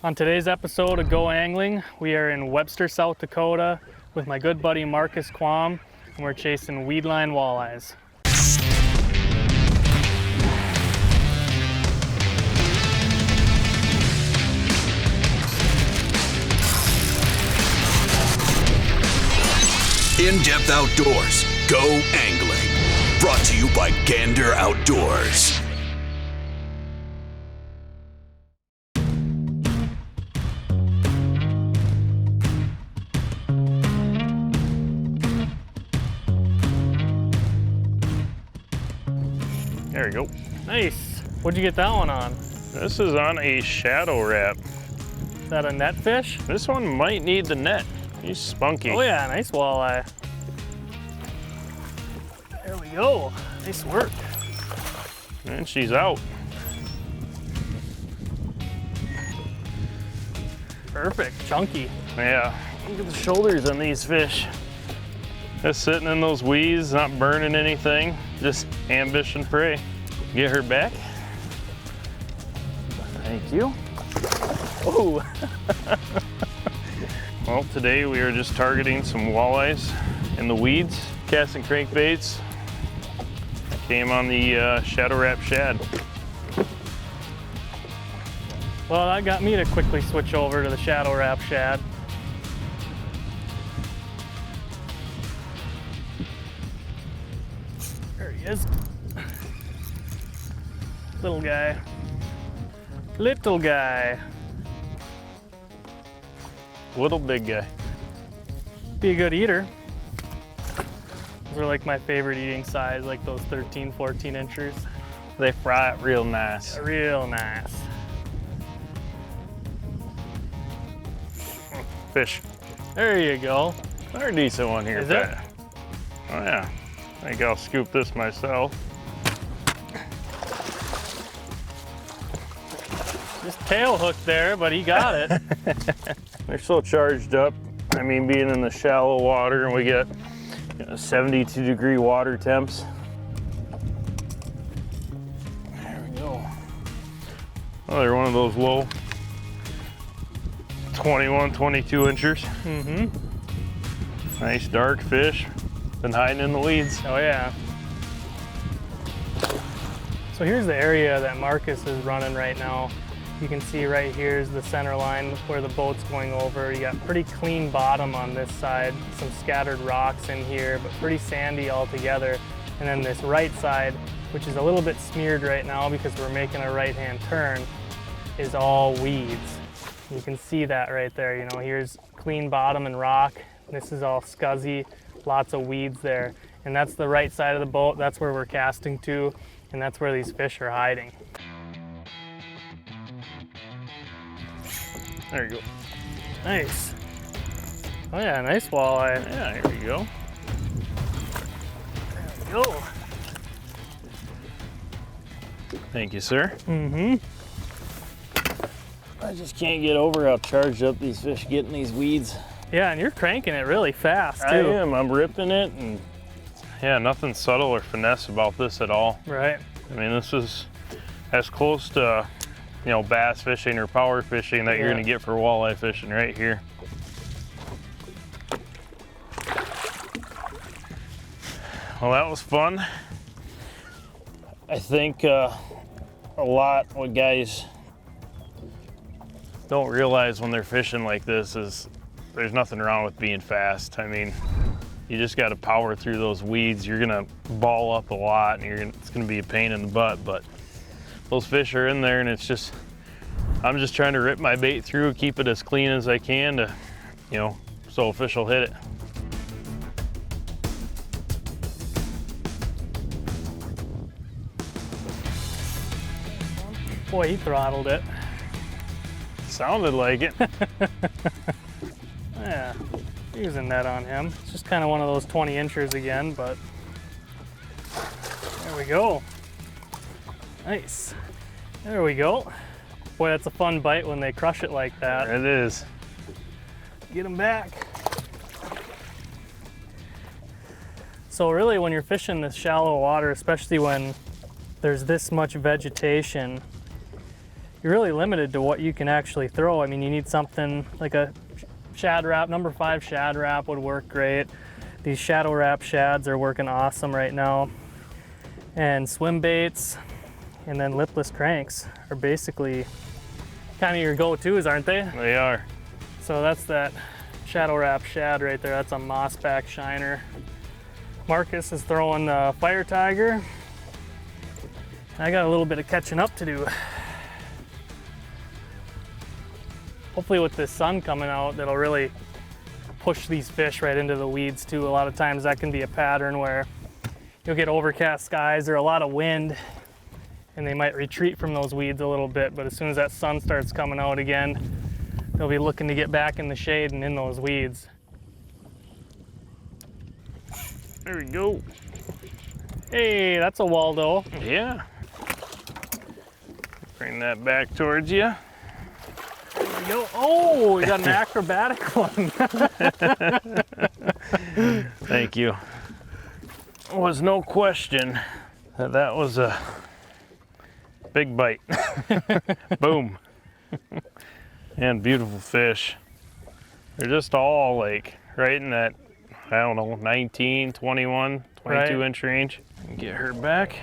On today's episode of Go Angling, we are in Webster, South Dakota with my good buddy Marcus Quam, and we're chasing weedline walleyes. In-depth outdoors, go angling. Brought to you by Gander Outdoors. There we go. Nice. What'd you get that one on? This is on a shadow wrap. Is that a net fish? This one might need the net. He's spunky. Oh yeah, nice walleye. There we go. Nice work. And she's out. Perfect. Chunky. Yeah. Look at the shoulders on these fish. Just sitting in those weeds, not burning anything, just ambushing prey. Get her back. Thank you. Oh. Well, today we are just targeting some walleyes in the weeds, casting crankbaits. Came on the shadow wrap shad. Well, that got me to quickly switch over to the shadow wrap shad. There he is. Little guy. Little guy. Little big guy. Be a good eater. Those are like my favorite eating size, like those 13, 14 inchers. They fry it real nice. Real nice. Fish. There you go. They're a decent one here. Is it? Oh yeah. I think I'll scoop this myself. Just tail hooked there, but he got it. They're so charged up. I mean, being in the shallow water and we get 72-degree water temps. There we go. Oh, they're one of those low 21, 22 inchers. Mm-hmm. Nice dark fish. Been hiding in the weeds. Oh yeah. So here's the area that Marcus is running right now. You can see right here is the center line where the boat's going over. You got pretty clean bottom on this side, some scattered rocks in here, but pretty sandy altogether. And then this right side, which is a little bit smeared right now because we're making a right-hand turn, is all weeds. You can see that right there. You know, here's clean bottom and rock. This is all scuzzy, lots of weeds there. And that's the right side of the boat. That's where we're casting to, and that's where these fish are hiding. There you go. Nice. Oh yeah, nice walleye. Yeah, here we go. There we go. Thank you, sir. Mm-hmm. I just can't get over how charged up these fish get in these weeds. Yeah, and you're cranking it really fast too. I am. I'm ripping it, and yeah, nothing subtle or finesse about this at all. Right. I mean, this is as close to, you know, bass fishing or power fishing that you're gonna get for walleye fishing right here. Well, that was fun. I think a lot what guys don't realize when they're fishing like this is there's nothing wrong with being fast. I mean, you just got to power through those weeds. You're gonna ball up a lot, and it's gonna be a pain in the butt. But those fish are in there, and it's just I'm just trying to rip my bait through, keep it as clean as I can to, you know, so a fish will hit it. Boy, he throttled it. Sounded like it. Yeah, using that on him. It's just kind of one of those 20 inchers again, but there we go. Nice. There we go. Boy, that's a fun bite when they crush it like that. It is. Get him back. So really when you're fishing this shallow water, especially when there's this much vegetation, you're really limited to what you can actually throw. I mean, you need something like a shad wrap, number 5 shad wrap would work great. These shadow wrap shads are working awesome right now. And swim baits and then lipless cranks are basically kind of your go-tos, aren't they? They are. So that's that shadow wrap shad right there. That's a mossback shiner. Marcus is throwing Fire Tiger. I got a little bit of catching up to do. Hopefully with this sun coming out, that'll really push these fish right into the weeds too. A lot of times that can be a pattern where you'll get overcast skies or a lot of wind and they might retreat from those weeds a little bit, but as soon as that sun starts coming out again, they'll be looking to get back in the shade and in those weeds. There we go. Hey, that's a Waldo. Yeah. Bring that back towards you. There we go. Oh, we got an acrobatic one. Thank you. There was no question that that was a big bite. Boom. And beautiful fish. They're just all like right in that, I don't know, 19, 21, 22 inch range. Get her back.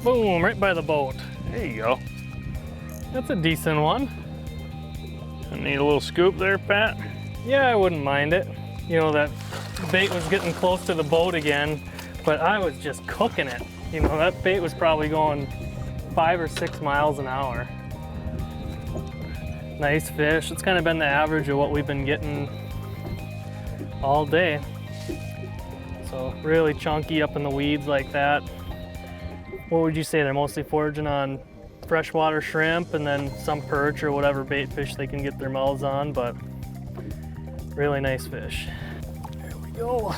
Boom, right by the boat. There you go. That's a decent one. I need a little scoop there, Pat. Yeah, I wouldn't mind it. You know, that bait was getting close to the boat again, but I was just cooking it. You know, that bait was probably going 5 or 6 miles an hour. Nice fish. It's kind of been the average of what we've been getting all day. So really chunky up in the weeds like that. What would you say? They're mostly foraging on freshwater shrimp and then some perch or whatever bait fish they can get their mouths on, but really nice fish. There we go.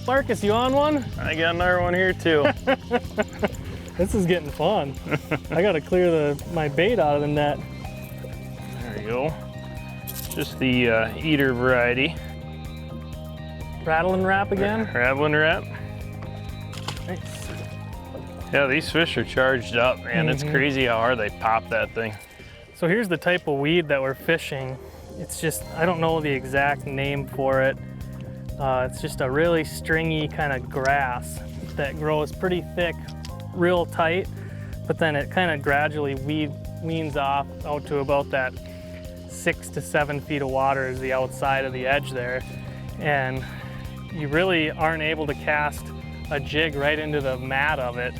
Marcus, you on one? I got another one here too. This is getting fun. I gotta clear my bait out of the net. There you go. Just the eater variety. Rattling wrap again? Rattling wrap. Nice. Yeah, these fish are charged up, man. It's crazy how hard they pop that thing. So here's the type of weed that we're fishing. It's just, I don't know the exact name for it. It's just a really stringy kind of grass that grows pretty thick, real tight, but then it kind of gradually weans off out to about that 6 to 7 feet of water is the outside of the edge there. And you really aren't able to cast a jig right into the mat of it.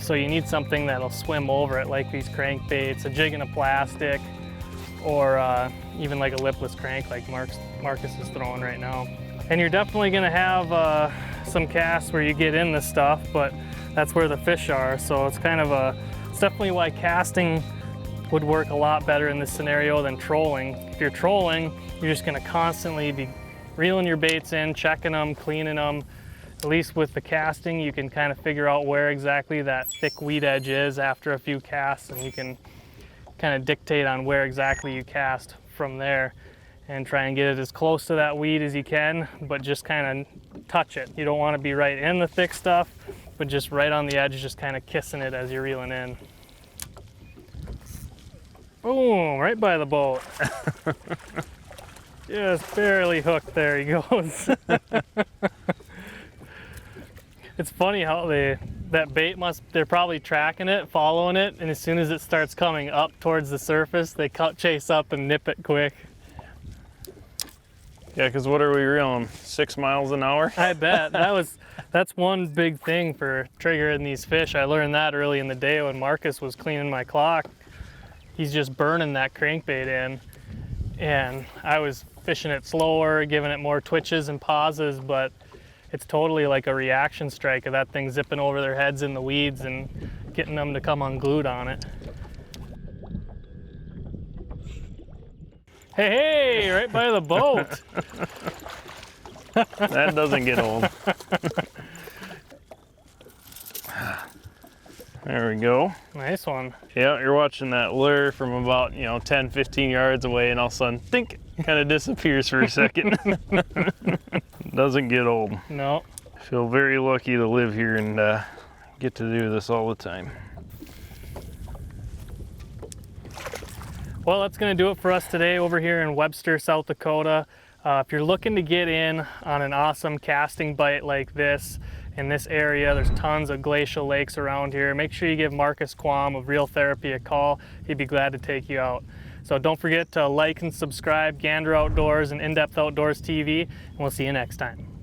So you need something that'll swim over it, like these crankbaits, a jig in a plastic, or even like a lipless crank like Marcus is throwing right now. And you're definitely gonna have some casts where you get in the stuff, but that's where the fish are. So it's kind of it's definitely why casting would work a lot better in this scenario than trolling. If you're trolling, you're just gonna constantly be reeling your baits in, checking them, cleaning them. At least with the casting, you can kind of figure out where exactly that thick weed edge is after a few casts, and you can kind of dictate on where exactly you cast from there and try and get it as close to that weed as you can, but just kind of touch it. You don't want to be right in the thick stuff, but just right on the edge, just kind of kissing it as you're reeling in. Boom, right by the boat. Just barely hooked, there he goes. It's funny how that bait they're probably tracking it, following it, and as soon as it starts coming up towards the surface, they chase up and nip it quick. Yeah, because what are we reeling? 6 miles an hour? I bet. That's one big thing for triggering these fish. I learned that early in the day when Marcus was cleaning my clock. He's just burning that crankbait in, and I was fishing it slower, giving it more twitches and pauses, but it's totally like a reaction strike of that thing zipping over their heads in the weeds and getting them to come unglued on it. Hey, right by the boat. That doesn't get old. There we go. Nice one. Yeah, you're watching that lure from about, 10, 15 yards away, and all of a sudden, think, kind of disappears for a second. Doesn't get old. No. I feel very lucky to live here and get to do this all the time. Well, that's going to do it for us today over here in Webster, South Dakota. If you're looking to get in on an awesome casting bite like this in this area, there's tons of glacial lakes around here. Make sure you give Marcus Quam of Real Therapy a call. He'd be glad to take you out. So don't forget to like and subscribe Gander Outdoors and In-Depth Outdoors TV, and we'll see you next time.